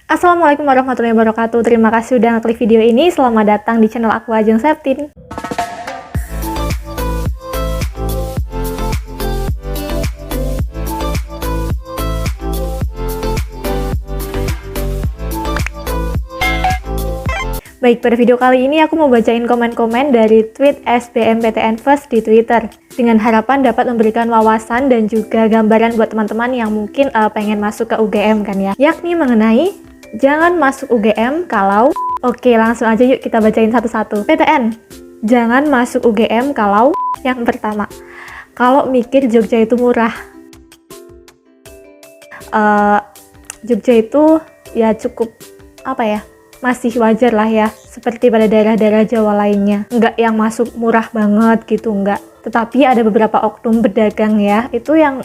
Assalamualaikum warahmatullahi wabarakatuh. Terima kasih udah ngeklik video ini. Selamat datang di channel aku, Ajeng Septin. Baik, pada video kali ini aku mau bacain komen-komen dari tweet SBMPTN First di Twitter dengan harapan dapat memberikan wawasan dan juga gambaran buat teman-teman yang mungkin pengen masuk ke UGM kan ya, yakni mengenai jangan masuk UGM kalau... Oke, langsung aja yuk kita bacain satu-satu. PTN, jangan masuk UGM kalau... Yang pertama, kalau mikir Jogja itu murah. Jogja itu ya cukup masih wajar lah ya, seperti pada daerah-daerah Jawa lainnya. Enggak yang masuk murah banget gitu, enggak. Tetapi ada beberapa oknum pedagang ya, itu yang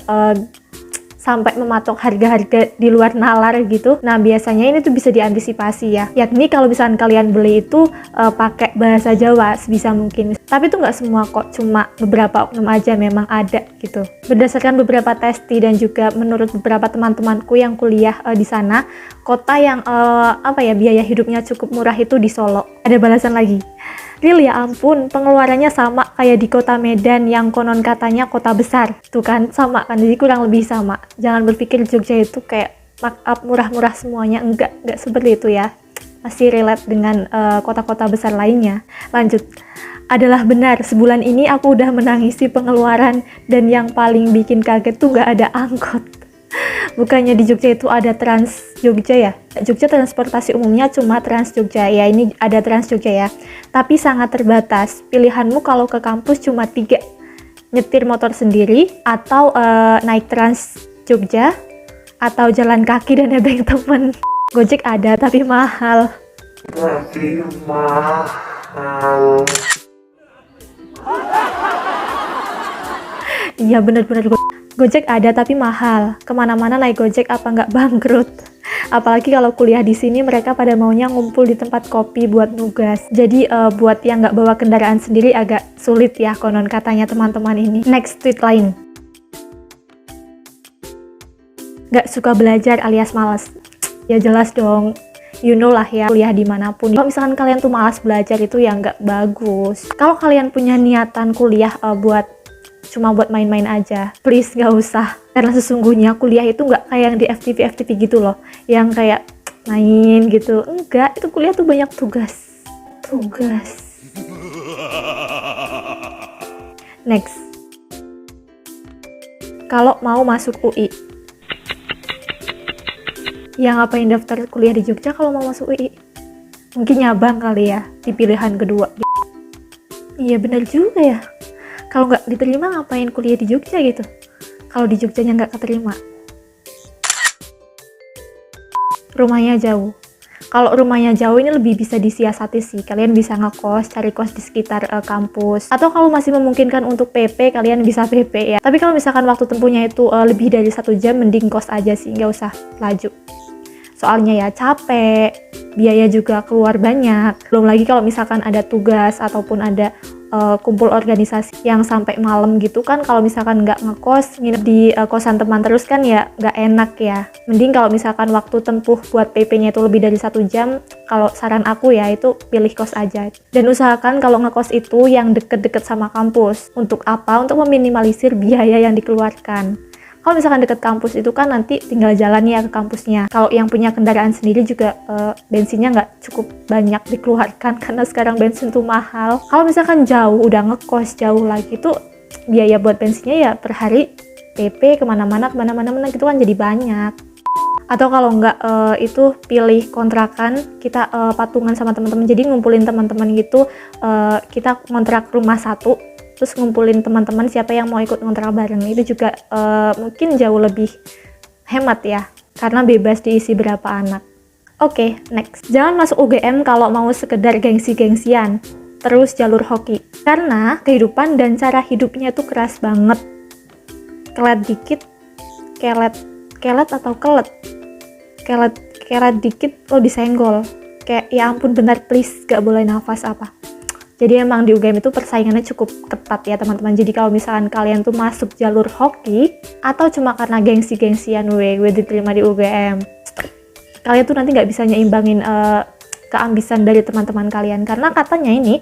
sampai mematok harga-harga di luar nalar gitu. Nah, biasanya ini tuh bisa diantisipasi ya, yakni kalau misalkan kalian beli itu pakai bahasa Jawa sebisa mungkin. Tapi itu nggak semua kok, cuma beberapa oknum aja memang ada gitu. Berdasarkan beberapa testi dan juga menurut beberapa teman-temanku yang kuliah di sana, kota yang biaya hidupnya cukup murah itu di Solo. Ada balasan lagi. Real ya ampun, pengeluarannya sama kayak di kota Medan yang konon katanya kota besar. Tuh kan, sama kan, jadi kurang lebih sama. Jangan berpikir Jogja itu kayak markup murah-murah semuanya, enggak seperti itu ya. Masih relate dengan kota-kota besar lainnya. Lanjut. Adalah benar, sebulan ini aku udah menangisi pengeluaran dan yang paling bikin kaget tuh nggak ada angkot. Bukannya di Jogja itu ada Trans Jogja ya? Jogja transportasi umumnya cuma Trans Jogja. Ya, ini ada Trans Jogja ya. Tapi sangat terbatas. Pilihanmu kalau ke kampus cuma 3. Nyetir motor sendiri, atau naik Trans Jogja, atau jalan kaki dan nebeng temen. Gojek ada tapi mahal. Iya bener-bener Gojek ada tapi mahal. Kemana-mana naik Gojek apa nggak bangkrut? Apalagi kalau kuliah di sini mereka pada maunya ngumpul di tempat kopi buat nugas. Jadi buat yang nggak bawa kendaraan sendiri agak sulit ya konon katanya teman-teman ini. Next tweet lain. Nggak suka belajar alias malas. Ya jelas dong. You know lah ya, kuliah dimanapun. Kalau misalkan kalian tuh malas belajar itu ya nggak bagus. Kalau kalian punya niatan kuliah cuma buat main-main aja, please gak usah. Karena sesungguhnya kuliah itu nggak kayak yang di FTV gitu loh, yang kayak main gitu. Enggak, itu kuliah tuh banyak tugas. Next. Kalau mau masuk UI, ya ngapain daftar kuliah di Jogja kalau mau masuk UI? Mungkin nyabang kali ya, di pilihan kedua. Iya bener juga ya. Kalau nggak diterima ngapain kuliah di Jogja gitu? Kalau di Jogjanya nggak keterima. Rumahnya jauh. Kalau rumahnya jauh ini lebih bisa disiasati sih. Kalian bisa ngekos, cari kos di sekitar kampus. Atau kalau masih memungkinkan untuk PP, kalian bisa PP ya. Tapi kalau misalkan waktu tempuhnya itu lebih dari 1 jam, mending kos aja sih, nggak usah laju. Soalnya ya capek, biaya juga keluar banyak. Belum lagi kalau misalkan ada tugas ataupun ada kumpul organisasi yang sampai malam gitu kan, kalau misalkan nggak ngekos, nginep di kosan teman terus kan ya nggak enak ya. Mending kalau misalkan waktu tempuh buat PP-nya itu lebih dari 1 jam, kalau saran aku ya itu pilih kos aja. Dan usahakan kalau ngekos itu yang deket-deket sama kampus. Untuk apa? Untuk meminimalisir biaya yang dikeluarkan. Kalau misalkan deket kampus itu kan nanti tinggal jalan ya ke kampusnya. Kalau yang punya kendaraan sendiri juga bensinnya nggak cukup banyak dikeluarkan karena sekarang bensin tuh mahal. Kalau misalkan jauh, udah ngekos jauh lagi tuh biaya buat bensinnya ya per hari PP kemana-mana gitu kan jadi banyak. Atau kalau nggak itu pilih kontrakan, kita patungan sama teman-teman. Jadi ngumpulin teman-teman gitu, kita kontrak rumah satu. Terus ngumpulin teman-teman siapa yang mau ikut ngontrak bareng, itu juga mungkin jauh lebih hemat ya, karena bebas diisi berapa anak. Oke, next. Jangan masuk UGM kalau mau sekedar gengsi-gengsian. Terus jalur hoki. Karena kehidupan dan cara hidupnya tuh keras banget. Kelet dikit, kelet atau kelet? Kelet dikit lo disenggol. Kayak ya ampun benar, please gak boleh nafas apa. Jadi emang di UGM itu persaingannya cukup ketat ya teman-teman. Jadi kalau misalkan kalian tuh masuk jalur hoki atau cuma karena gengsi-gengsian gue diterima di UGM, kalian tuh nanti nggak bisa nyeimbangin keambisan dari teman-teman kalian, karena katanya ini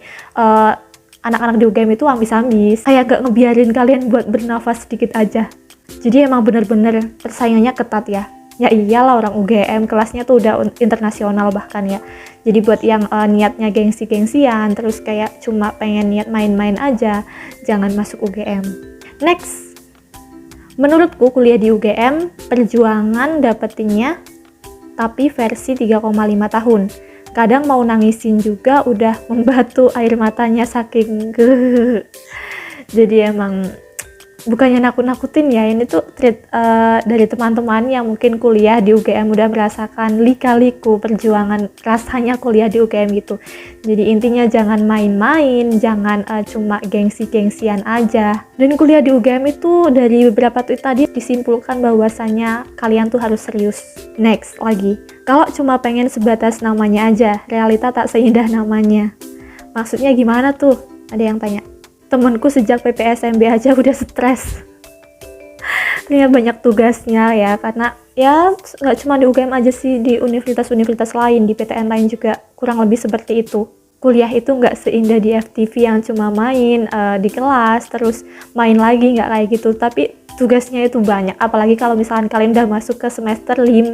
anak-anak di UGM itu ambis-ambis, kayak gak ngebiarin kalian buat bernafas sedikit aja. Jadi emang bener-bener persaingannya ketat ya. Ya iyalah, orang UGM kelasnya tuh udah internasional bahkan ya. Jadi buat yang niatnya gengsi-gengsian, terus kayak cuma pengen niat main-main aja, jangan masuk UGM. Next, menurutku kuliah di UGM perjuangan dapetinnya, tapi versi 3,5 tahun. Kadang mau nangisin juga udah membatu air matanya saking jadi emang bukannya nakut-nakutin ya, ini tuh treat dari teman-teman yang mungkin kuliah di UGM udah merasakan lika-liku perjuangan rasanya kuliah di UGM gitu. Jadi intinya jangan main-main, jangan cuma gengsi-gengsian aja. Dan kuliah di UGM itu dari beberapa tweet tadi disimpulkan bahwasanya kalian tuh harus serius. Next lagi, kalau cuma pengen sebatas namanya aja, realita tak seindah namanya. Maksudnya gimana tuh? Ada yang tanya. Temenku sejak PPSMB aja udah stres. Ternyata banyak tugasnya ya, karena ya nggak cuma di UGM aja sih, di universitas-universitas lain, di PTN lain juga kurang lebih seperti itu. Kuliah itu nggak seindah di FTV yang cuma main di kelas, terus main lagi, nggak kayak gitu. Tapi tugasnya itu banyak, apalagi kalau misalkan kalian udah masuk ke semester 5.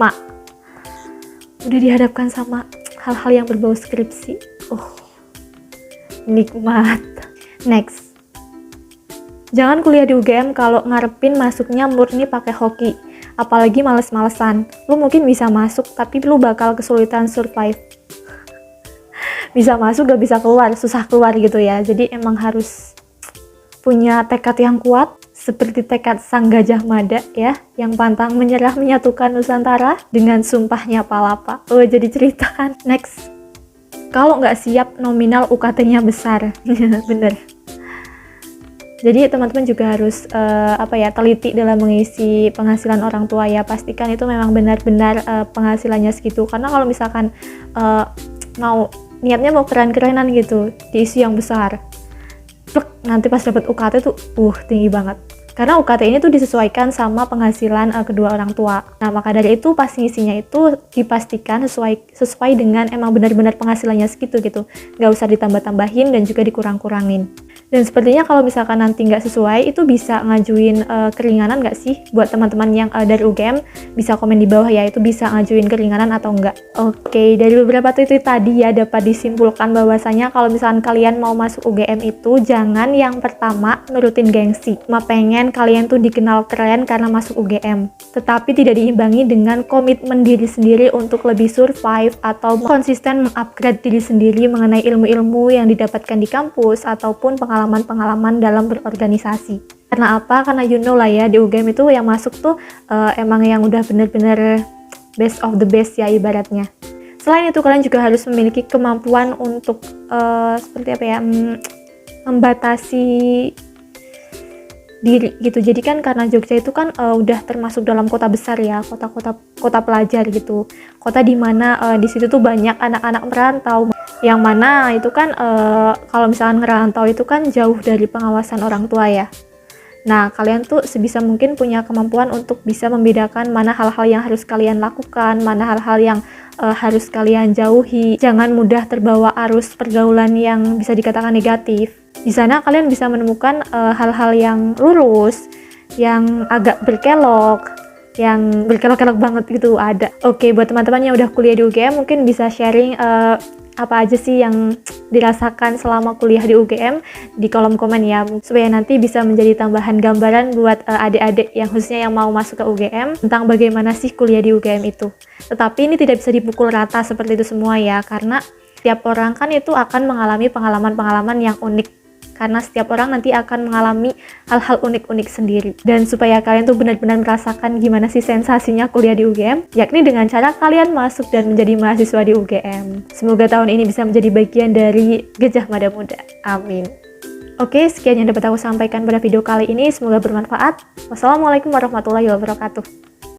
Udah dihadapkan sama hal-hal yang berbau skripsi. Nikmat. Next. Jangan kuliah di UGM kalau ngarepin masuknya murni pakai hoki, apalagi males-malesan. Lu mungkin bisa masuk, tapi lu bakal kesulitan survive. Bisa masuk gak bisa keluar, susah keluar gitu ya. Jadi emang harus punya tekad yang kuat, seperti tekad sang Gajah Mada ya, yang pantang menyerah menyatukan Nusantara dengan sumpahnya Palapa. Jadi cerita kan. Next. Kalau nggak siap nominal UKT-nya besar. Bener. Jadi teman-teman juga harus teliti dalam mengisi penghasilan orang tua ya. Pastikan itu memang benar-benar penghasilannya segitu. Karena kalau misalkan niatnya mau keren-kerenan gitu, diisi yang besar, nanti pas dapat UKT tuh tinggi banget. Karena UKT ini tuh disesuaikan sama penghasilan kedua orang tua. Nah, maka dari itu pas ngisinya itu dipastikan sesuai dengan emang benar-benar penghasilannya segitu gitu. Nggak usah ditambah-tambahin dan juga dikurang-kurangin. Dan sepertinya kalau misalkan nanti nggak sesuai, itu bisa ngajuin keringanan nggak sih? Buat teman-teman yang dari UGM, bisa komen di bawah ya, itu bisa ngajuin keringanan atau enggak. Oke, dari beberapa tweet tadi ya, dapat disimpulkan bahwasanya kalau misalkan kalian mau masuk UGM itu, jangan yang pertama nurutin gengsi. Cuma pengen kalian tuh dikenal keren karena masuk UGM. Tetapi tidak diimbangi dengan komitmen diri sendiri untuk lebih survive atau konsisten mengupgrade diri sendiri mengenai ilmu-ilmu yang didapatkan di kampus ataupun pengalaman-pengalaman dalam berorganisasi. Karena apa? Karena you know lah ya, di UGM itu yang masuk tuh emang yang udah bener-bener best of the best ya ibaratnya. Selain itu kalian juga harus memiliki kemampuan untuk membatasi diri gitu. Jadi kan karena Jogja itu kan udah termasuk dalam kota besar ya, kota pelajar gitu. Kota dimana di situ tuh banyak anak-anak merantau, yang mana itu kan kalau misalkan ngerantau itu kan jauh dari pengawasan orang tua ya. Nah, kalian tuh sebisa mungkin punya kemampuan untuk bisa membedakan mana hal-hal yang harus kalian lakukan, mana hal-hal yang harus kalian jauhi. Jangan mudah terbawa arus pergaulan yang bisa dikatakan negatif. Di sana kalian bisa menemukan hal-hal yang lurus, yang agak berkelok, yang berkelok-kelok banget gitu ada. Oke, buat teman-teman yang udah kuliah di UGM mungkin bisa sharing apa aja sih yang dirasakan selama kuliah di UGM di kolom komen ya, supaya nanti bisa menjadi tambahan gambaran buat adik-adik yang khususnya yang mau masuk ke UGM tentang bagaimana sih kuliah di UGM itu. Tetapi ini tidak bisa dipukul rata seperti itu semua ya, karena setiap orang kan itu akan mengalami pengalaman-pengalaman yang unik. Karena setiap orang nanti akan mengalami hal-hal unik-unik sendiri. Dan supaya kalian tuh benar-benar merasakan gimana sih sensasinya kuliah di UGM, yakni dengan cara kalian masuk dan menjadi mahasiswa di UGM. Semoga tahun ini bisa menjadi bagian dari Gajah Mada Muda. Amin. Oke, sekian yang dapat aku sampaikan pada video kali ini. Semoga bermanfaat. Wassalamualaikum warahmatullahi wabarakatuh.